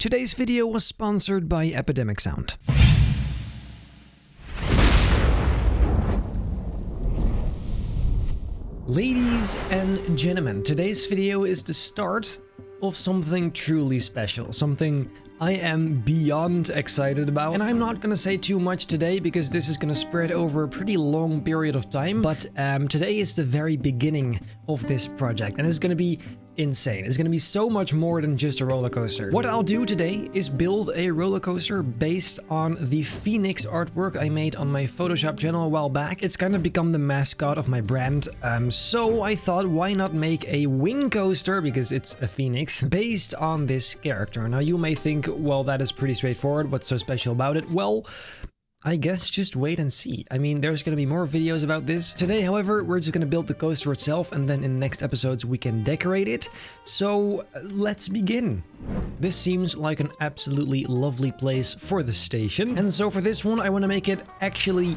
Today's video was sponsored by Epidemic Sound. Ladies and gentlemen, today's video is the start of something truly special, something I am beyond excited about. And I'm not gonna say too much today because this is gonna spread over a pretty long period of time, but today is the very beginning of this project and it's gonna be insane. It's gonna be so much more than just a roller coaster. What I'll do today is build a roller coaster based on the Phoenix artwork I made on my Photoshop channel a while back. It's kind of become the mascot of my brand, so I thought, why not make a wing coaster, because it's a phoenix, based on this character. Now you may think, well, that is pretty straightforward, what's so special about it? Well, I guess just wait and see. I mean, there's gonna be more videos about this. Today, however, we're just gonna build the coaster itself, and then in the next episodes we can decorate it. So let's begin. This seems like an absolutely lovely place for the station. And so for this one, I want to make it actually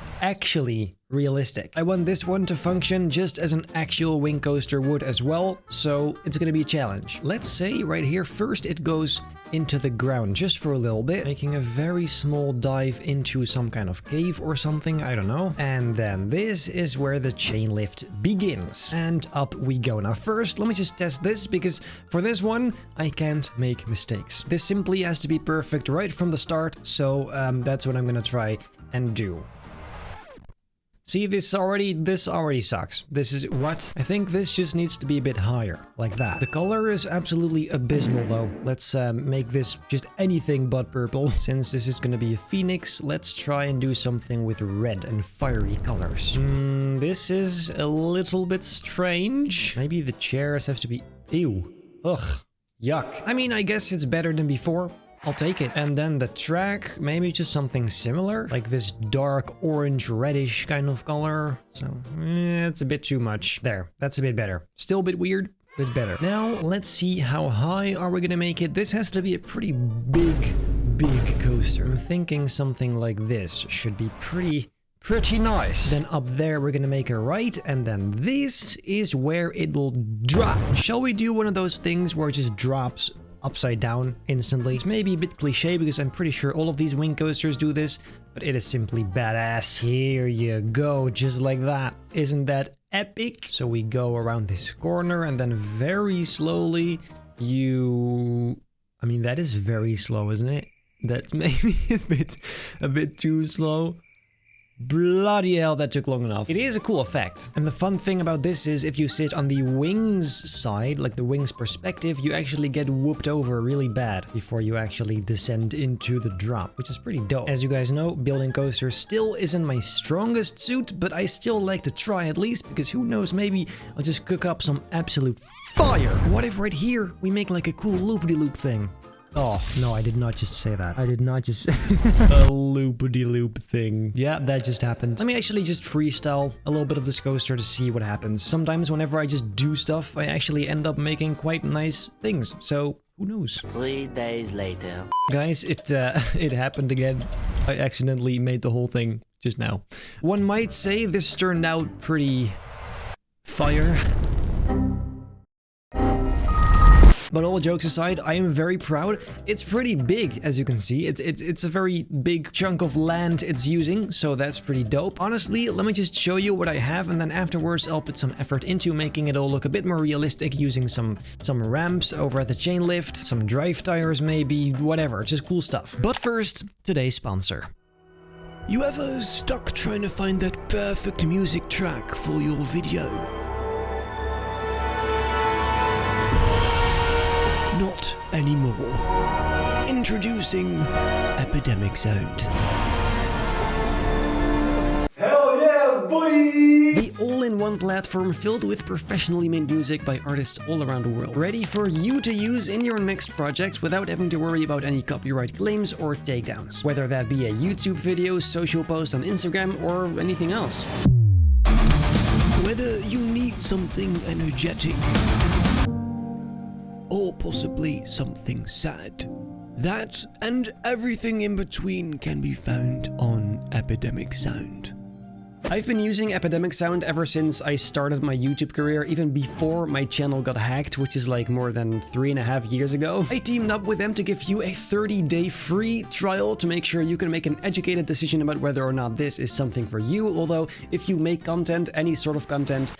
realistic. I want this one to function just as an actual wing coaster would as well, so it's gonna be a challenge. Let's say right here first it goes into the ground just for a little bit, making a very small dive into some kind of cave or something, I don't know. And then this is where the chain lift begins. And up we go. Now first, let me just test this, because for this one, I can't make mistakes. This simply has to be perfect right from the start, so that's what I'm gonna try and do. See, this already sucks. This is what? I think this just needs to be a bit higher, like that. The color is absolutely abysmal though. Let's make this just anything but purple. Since this is gonna be a phoenix, let's try and do something with red and fiery colors. This is a little bit strange. Maybe the chairs have to be... Ew. Ugh. Yuck. I mean, I guess it's better than before. I'll take it. And then the track, maybe just something similar, like this dark orange reddish kind of color. So it's a bit too much. There, that's a bit better. Still a bit weird, bit better. Now let's see, how high are we gonna make it? This has to be a pretty big coaster. I'm thinking something like this should be pretty nice. Then up there we're gonna make a right, and then this is where it will drop. Shall we do one of those things where it just drops upside down instantly? It's maybe a bit cliche because I'm pretty sure all of these wing coasters do this, but it is simply badass. Here you go, just like that. Isn't that epic? So we go around this corner and then very slowly I mean, that is very slow, isn't it? That's maybe a bit too slow. Bloody hell, that took long enough. It is a cool effect. And the fun thing about this is if you sit on the wings side, like the wings perspective, you actually get whooped over really bad before you actually descend into the drop, which is pretty dope. As you guys know, building coasters still isn't my strongest suit, but I still like to try at least, because who knows, maybe I'll just cook up some absolute fire. What if right here we make like a cool loop-de-loop thing? Oh, no, I did not just say that. I did not just say a loop-de-loop thing. Yeah, that just happened. Let me actually just freestyle a little bit of this coaster to see what happens. Sometimes whenever I just do stuff, I actually end up making quite nice things. So, who knows? 3 days later. Guys, it happened again. I accidentally made the whole thing just now. One might say this turned out pretty fire. But all jokes aside, I am very proud. It's pretty big, as you can see. It's a very big chunk of land it's using, so that's pretty dope. Honestly, let me just show you what I have, and then afterwards I'll put some effort into making it all look a bit more realistic, using some ramps over at the chain lift, some drive tires maybe, whatever, just cool stuff. But first, today's sponsor. You ever stuck trying to find that perfect music track for your video? Not anymore. Introducing Epidemic Sound. Hell yeah, boy! The all-in-one platform filled with professionally made music by artists all around the world. Ready for you to use in your next projects without having to worry about any copyright claims or takedowns. Whether that be a YouTube video, social post on Instagram, or anything else. Whether you need something energetic, or possibly something sad. That and everything in between can be found on Epidemic Sound. I've been using Epidemic Sound ever since I started my YouTube career, even before my channel got hacked, which is like more than 3.5 years ago. I teamed up with them to give you a 30-day free trial to make sure you can make an educated decision about whether or not this is something for you, although if you make content, any sort of content,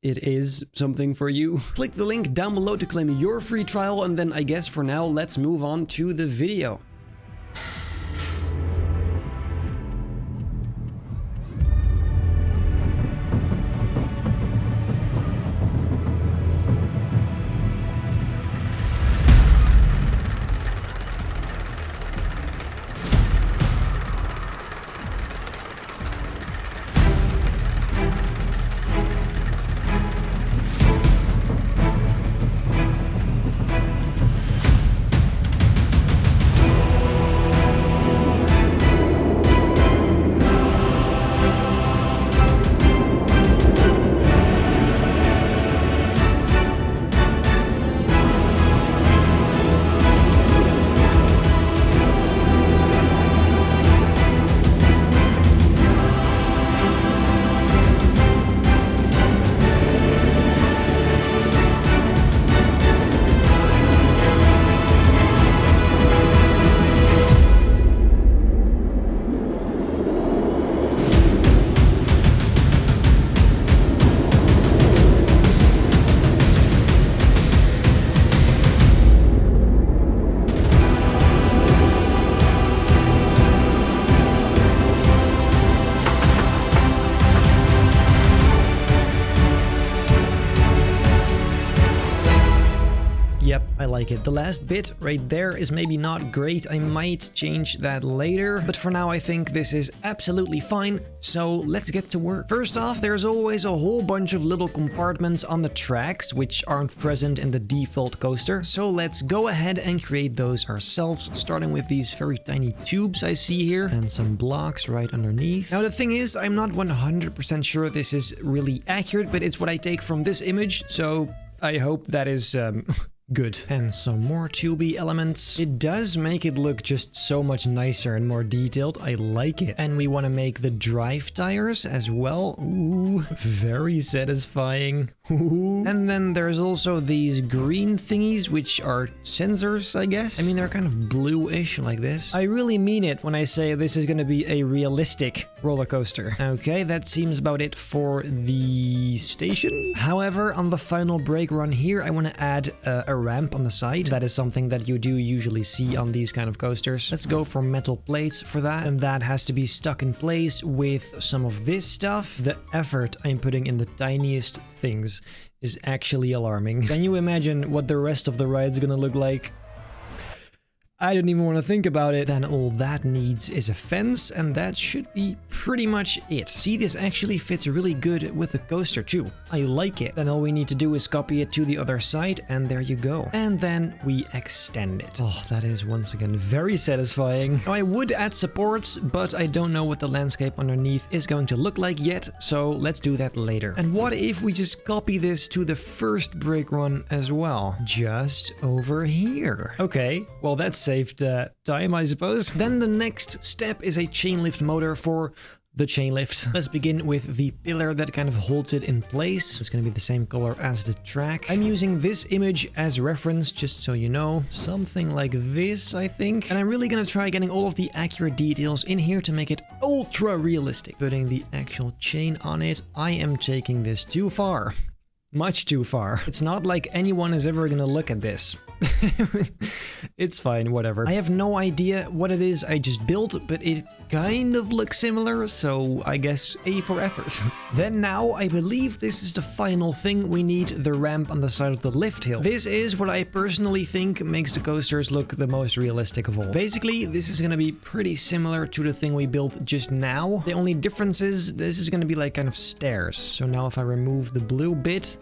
it is something for you. Click the link down below to claim your free trial, and then I guess for now, let's move on to the video. Yep, I like it. The last bit right there is maybe not great. I might change that later, but for now I think this is absolutely fine. So let's get to work. First off, there's always a whole bunch of little compartments on the tracks which aren't present in the default coaster. So let's go ahead and create those ourselves, starting with these very tiny tubes I see here and some blocks right underneath. Now the thing is, I'm not 100% sure this is really accurate, but it's what I take from this image, so I hope that is good. And some more tubey elements. It does make it look just so much nicer and more detailed. I like it. And we want to make the drive tires as well. Ooh, very satisfying. Ooh. And then there's also these green thingies, which are sensors, I guess. I mean, they're kind of bluish like this. I really mean it when I say this is going to be a realistic roller coaster. Okay, that seems about it for the station. However, on the final brake run here, I want to add a ramp on the side. That is something that you do usually see on these kind of coasters. Let's go for metal plates for that, and that has to be stuck in place with some of this stuff. The effort I'm putting in the tiniest things is actually alarming. Can you imagine what the rest of the ride's gonna look like? I didn't even want to think about it. Then all that needs is a fence, and that should be pretty much it. See, this actually fits really good with the coaster too. I like it. Then all we need to do is copy it to the other side, and there you go. And then we extend it. Oh, that is once again very satisfying. Now, I would add supports, but I don't know what the landscape underneath is going to look like yet, so let's do that later. And what if we just copy this to the first brake run as well? Just over here. Okay, well that's saved time, I suppose. Then the next step is a chain lift motor for the chain lift. Let's begin with the pillar that kind of holds it in place. It's going to be the same color as the track. I'm using this image as reference, just so you know. Something like this, I think. And I'm really going to try getting all of the accurate details in here to make it ultra realistic. Putting the actual chain on it. I am taking this too far. Much too far. It's not like anyone is ever gonna look at this. It's fine, whatever. I have no idea what it is I just built, but it kind of looks similar, so I guess A for effort. Then now, I believe this is the final thing. We need the ramp on the side of the lift hill. This is what I personally think makes the coasters look the most realistic of all. Basically, this is gonna be pretty similar to the thing we built just now. The only difference is this is gonna be like kind of stairs. So now if I remove the blue bit,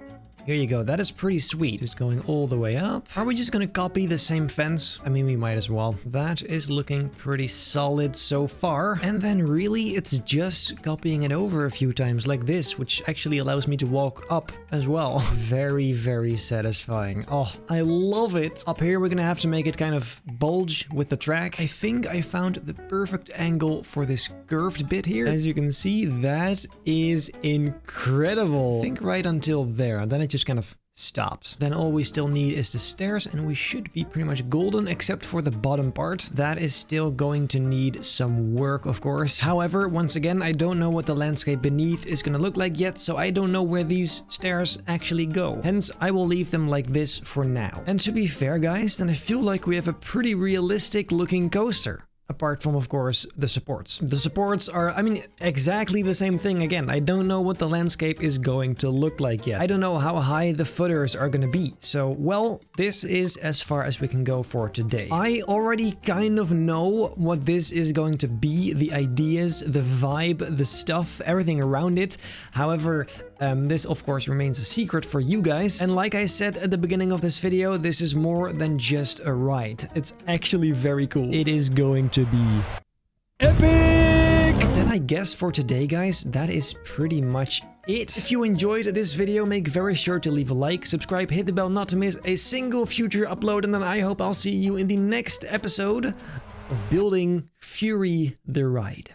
Here you go. That is pretty sweet. Just going all the way up. Are we just gonna copy the same fence? I mean, we might as well. That is looking pretty solid so far. And then really, it's just copying it over a few times like this, which actually allows me to walk up as well. Very, very satisfying. Oh, I love it. Up here, we're gonna have to make it kind of bulge with the track. I think I found the perfect angle for this curved bit here. As you can see, that is incredible. I think right until there, and then it just kind of stops. Then all we still need is the stairs, and we should be pretty much golden except for the bottom part. That is still going to need some work, of course. However, once again, I don't know what the landscape beneath is gonna look like yet, so I don't know where these stairs actually go. Hence, I will leave them like this for now. And to be fair, guys, then I feel like we have a pretty realistic looking coaster. Apart from, of course, the supports. The supports are, I mean, exactly the same thing again. I don't know what the landscape is going to look like yet. I don't know how high the footers are going to be. So, well, this is as far as we can go for today. I already kind of know what this is going to be. The ideas, the vibe, the stuff, everything around it. However, this, of course, remains a secret for you guys. And like I said at the beginning of this video, this is more than just a ride. It's actually very cool. It is going to be epic! Then I guess for today, guys, that is pretty much it. If you enjoyed this video, make very sure to leave a like, subscribe, hit the bell not to miss a single future upload, and then I hope I'll see you in the next episode of Building Fury the Ride.